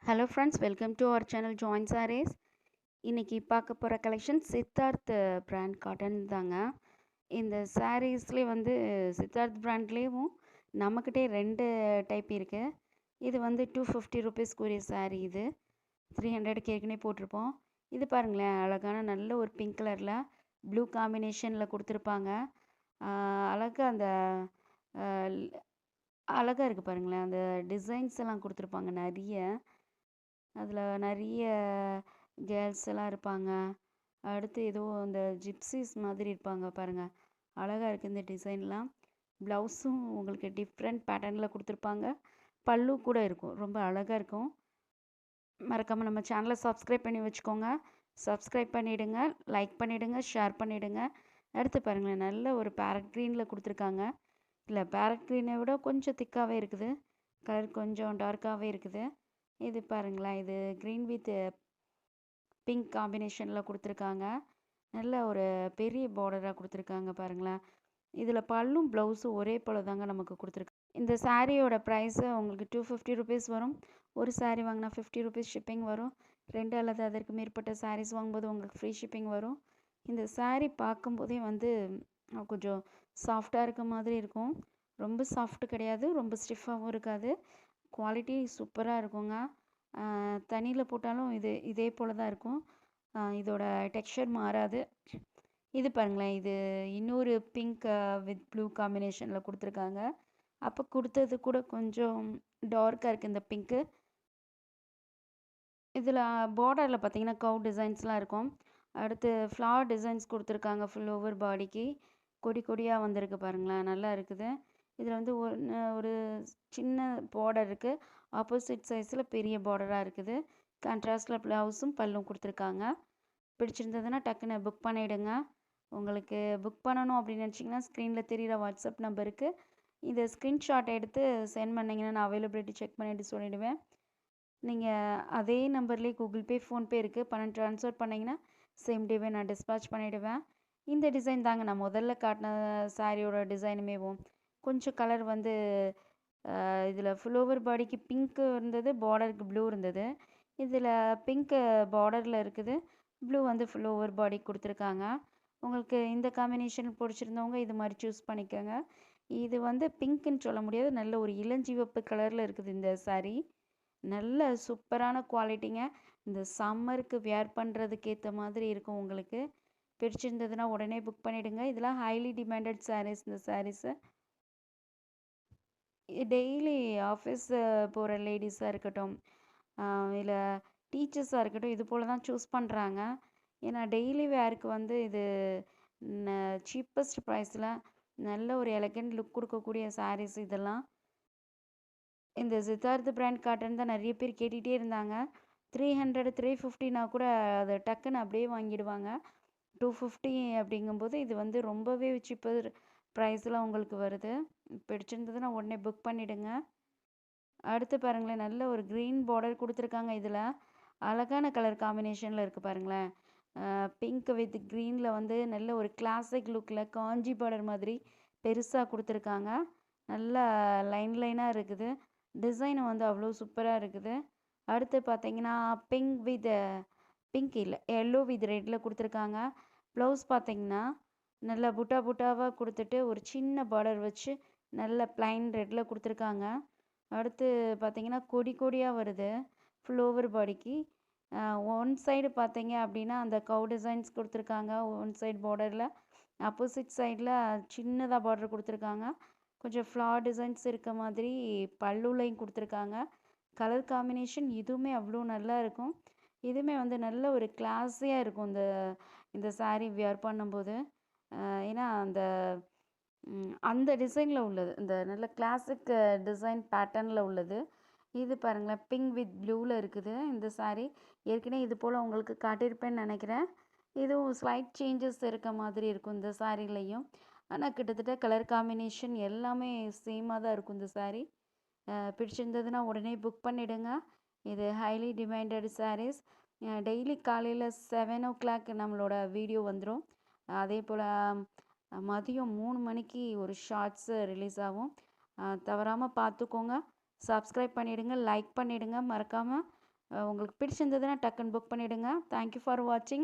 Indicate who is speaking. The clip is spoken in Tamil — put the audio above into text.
Speaker 1: Hello friends, welcome to our channel join saris. இன்றைக்கி பார்க்க போகிற கலெக்ஷன் சித்தார்த் பிராண்ட் காட்டன் தாங்க. இந்த சாரீஸ்லேயே வந்து சித்தார்த் பிராண்ட்லேயும் நம்மக்கிட்டே ரெண்டு டைப் இருக்குது. இது வந்து 250 ருபீஸ்க்குரிய சாரீ. இது 300க்கு ஏற்கனவே போட்டிருப்போம். இது பாருங்களேன், அழகான நல்ல ஒரு பிங்க் கலரில் ப்ளூ காம்பினேஷனில் கொடுத்துருப்பாங்க. அழகாக அந்த அழகாக இருக்குது பாருங்களேன், அந்த டிசைன்ஸ் எல்லாம் கொடுத்துருப்பாங்க நிறைய. அதில் நிறைய கேர்ள்ஸ் எல்லாம் இருப்பாங்க. அடுத்து ஏதோ அந்த ஜிப்சிஸ் மாதிரி இருப்பாங்க பாருங்கள். அழகாக இருக்குது இந்த டிசைன்லாம். ப்ளவுஸும் உங்களுக்கு டிஃப்ரெண்ட் பேட்டர்னில் கொடுத்துருப்பாங்க. பல்லு கூட இருக்கும், ரொம்ப அழகாக இருக்கும். மறக்காமல் நம்ம சேனலை சப்ஸ்கிரைப் பண்ணி வச்சுக்கோங்க. சப்ஸ்கிரைப் பண்ணிவிடுங்க, லைக் பண்ணிவிடுங்க, ஷேர் பண்ணிவிடுங்க. அடுத்து பாருங்களேன், நல்ல ஒரு பேரட் க்ரீனில் கொடுத்துருக்காங்க. இல்லை, பேரட் க்ரீனை விட கொஞ்சம் திக்காகவே இருக்குது. கலர் கொஞ்சம் டார்க்காகவே இருக்குது. இது பாருங்களேன், இது க்ரீன் வித் பிங்க் காம்பினேஷனில் கொடுத்துருக்காங்க. நல்ல ஒரு பெரிய பார்டராக கொடுத்துருக்காங்க பாருங்களேன். இதில் பல்லும் ப்ளவுஸும் ஒரே போல் தாங்க நமக்கு கொடுத்துருக்கு. இந்த சாரியோட ப்ரைஸு உங்களுக்கு 250 ருபீஸ் வரும். ஒரு சாரீ வாங்கினா 50 ருபீஸ் ஷிப்பிங் வரும். 2 அல்லது அதற்கு மேற்பட்ட சாரீஸ் வாங்கும்போது உங்களுக்கு ஃப்ரீ ஷிப்பிங் வரும். இந்த சாரீ பார்க்கும்போதே வந்து கொஞ்சம் சாஃப்டாக இருக்க மாதிரி இருக்கும். ரொம்ப சாஃப்ட்டு கிடையாது, ரொம்ப ஸ்டிஃபாகவும் இருக்காது. குவாலிட்டி சூப்பராக இருக்குங்க. தண்ணியில் போட்டாலும் இதே போல் தான் இருக்கும். இதோட டெக்ஸ்சர் மாறாது. இது பாருங்களேன், இது இன்னொரு பிங்க் வித் ப்ளூ காம்பினேஷனில் கொடுத்துருக்காங்க. அப்போ கொடுத்தது கூட கொஞ்சம் டார்க்காக இருக்குது இந்த பிங்க்கு. இதில் பார்டரில் பார்த்தீங்கன்னா கவ் டிசைன்ஸ்லாம் இருக்கும். அடுத்து ஃப்ளவர் டிசைன்ஸ் கொடுத்துருக்காங்க. ஃபுல் ஓவர் பாடிக்கு கொடி கொடியாக வந்திருக்கு பாருங்களேன், நல்லா இருக்குது. இதில் வந்து ஒரு சின்ன பார்டர் இருக்குது. ஆப்போசிட் சைஸில் பெரிய பார்டராக இருக்குது. கான்ட்ராஸ்டில் ப்ளவுஸும் பல்லும் கொடுத்துருக்காங்க. பிடிச்சிருந்ததுன்னா டக்குன்னு புக் பண்ணிவிடுங்க. உங்களுக்கு புக் பண்ணணும் அப்படின்னு நினச்சிங்கன்னா ஸ்க்ரீனில் தெரிகிற வாட்ஸ்அப் நம்பருக்கு இதை ஸ்க்ரீன்ஷாட் எடுத்து சென்ட் பண்ணிங்கன்னா நான் அவைலபிலிட்டி செக் பண்ணிவிட்டு சொல்லிவிடுவேன். நீங்கள் அதே நம்பர்லேயே கூகுள் பே, ஃபோன்பே இருக்குது. பணம் ட்ரான்ஸ்ஃபர் பண்ணிங்கன்னா சேம் டேவே நான் டிஸ்பேச் பண்ணிவிடுவேன். இந்த டிசைன் தாங்க நான் முதல்ல காட்டின சாரியோட டிசைனுமேவும். கொஞ்சம் கலர் வந்து இதில் ஃபுல் ஓவர் பாடிக்கு பிங்க்கு இருந்தது, பார்டருக்கு ப்ளூ இருந்தது. இதில் பிங்க்கு பார்டரில் இருக்குது, ப்ளூ வந்து ஃபுல் ஓவர் பாடி கொடுத்துருக்காங்க. உங்களுக்கு இந்த காம்பினேஷன் பிடிச்சிருந்தவங்க இது மாதிரி சூஸ் பண்ணிக்கோங்க. இது வந்து பிங்க்குன்னு சொல்ல முடியாது, நல்ல ஒரு இளஞ்சிவப்பு கலரில் இருக்குது இந்த சாரீ. நல்ல சூப்பரான குவாலிட்டிங்க. இந்த சம்மருக்கு வேர் பண்ணுறதுக்கு ஏற்ற மாதிரி இருக்கும். உங்களுக்கு பிடிச்சிருந்ததுன்னா உடனே புக் பண்ணிவிடுங்க. இதெல்லாம் ஹைலி டிமாண்டட் சாரீஸ். இந்த சாரீஸு டெய்லி ஆஃபீஸ் போகிற லேடிஸாக இருக்கட்டும், இல்லை டீச்சர்ஸாக இருக்கட்டும், இது போல் தான் சூஸ் பண்ணுறாங்க. ஏன்னா டெய்லி வேருக்கு வந்து இது சீப்பஸ்ட் ப்ரைஸில் நல்ல ஒரு எலகண்ட் லுக் கொடுக்கக்கூடிய சாரீஸ் இதெல்லாம். இந்த சித்தார்த் பிராண்ட் காட்டன் தான் நிறைய பேர் கேட்டுகிட்டே இருந்தாங்க. 300 350னா கூட அதை டக்குன்னு அப்படியே வாங்கிடுவாங்க. 250 அப்படிங்கும்போது இது வந்து ரொம்பவே சீப்பர் ப்ரைஸில் உங்களுக்கு வருது. பிடிச்சிருந்ததுன்னா உடனே புக் பண்ணிவிடுங்க. அடுத்து பாருங்களேன், நல்ல ஒரு க்ரீன் பார்டர் கொடுத்துருக்காங்க. இதில் அழகான கலர் காம்பினேஷனில் இருக்குது பாருங்களேன். பிங்க் வித் க்ரீனில் வந்து நல்ல ஒரு கிளாசிக் லுக்கில் காஞ்சி பார்டர் மாதிரி பெருசாக கொடுத்துருக்காங்க. நல்லா லைனாக இருக்குது. டிசைனும் வந்து அவ்வளோ சூப்பராக இருக்குது. அடுத்து பார்த்தீங்கன்னா பிங்க் இல்லை, எல்லோ வித் ரெட்டில் கொடுத்துருக்காங்க. ப்ளவுஸ் பார்த்தீங்கன்னா நல்லா புட்டாவாக கொடுத்துட்டு ஒரு சின்ன பார்டர் வச்சு நல்ல ப்ளைன் ரெட்டில் கொடுத்துருக்காங்க. அடுத்து பார்த்தீங்கன்னா கொடியாக வருது ஃபுல் ஓவர் பாடிக்கு. ஒன் சைடு பார்த்தீங்க அப்படின்னா அந்த கவ் டிசைன்ஸ் கொடுத்துருக்காங்க. ஒன் சைடு பார்டரில் ஆப்போசிட் சைடில் சின்னதாக பார்டர் கொடுத்துருக்காங்க. கொஞ்சம் ஃப்ளார் டிசைன்ஸ் இருக்க மாதிரி பல்லுலையும் கொடுத்துருக்காங்க. கலர் காம்பினேஷன் இதுவுமே அவ்வளோ நல்லா இருக்கும். இதுவுமே வந்து நல்ல ஒரு கிளாஸியாக இருக்கும் இந்த சாரீ வியர் பண்ணும்போது. ஏன்னா அந்த டிசைனில் உள்ளது, இந்த நல்ல கிளாசிக் டிசைன் பேட்டர்னில் உள்ளது. இது பாருங்களேன், பிங்க் வித் ப்ளூவில் இருக்குது இந்த சாரீ. ஏற்கனவே இது போல் உங்களுக்கு காட்டியிருப்பேன்னு நினைக்கிறேன். இதுவும் ஸ்லைட் சேஞ்சஸ் இருக்க மாதிரி இருக்கும் இந்த சாரீலையும். ஆனால் கிட்டத்தட்ட கலர் காம்பினேஷன் எல்லாமே சேமாக தான் இருக்கும் இந்த சாரீ. பிடிச்சிருந்ததுன்னா உடனே புக் பண்ணிவிடுங்க. இது ஹைலி டிமாண்டட் சாரீஸ். டெய்லி காலையில் 7 o'clock நம்மளோட வீடியோ வந்துடும். அதே போல் மதியம் 3 மணிக்கு ஒரு ஷார்ட்ஸு ரிலீஸ் ஆகும். தவறாமல் பார்த்துக்கோங்க. சப்ஸ்கிரைப் பண்ணிவிடுங்க, லைக் பண்ணிவிடுங்க. மறக்காமல் உங்களுக்கு பிடிச்சிருந்ததுன்னா டக்குன்னு புக் பண்ணிவிடுங்க. தேங்க் யூ ஃபார் வாட்சிங்.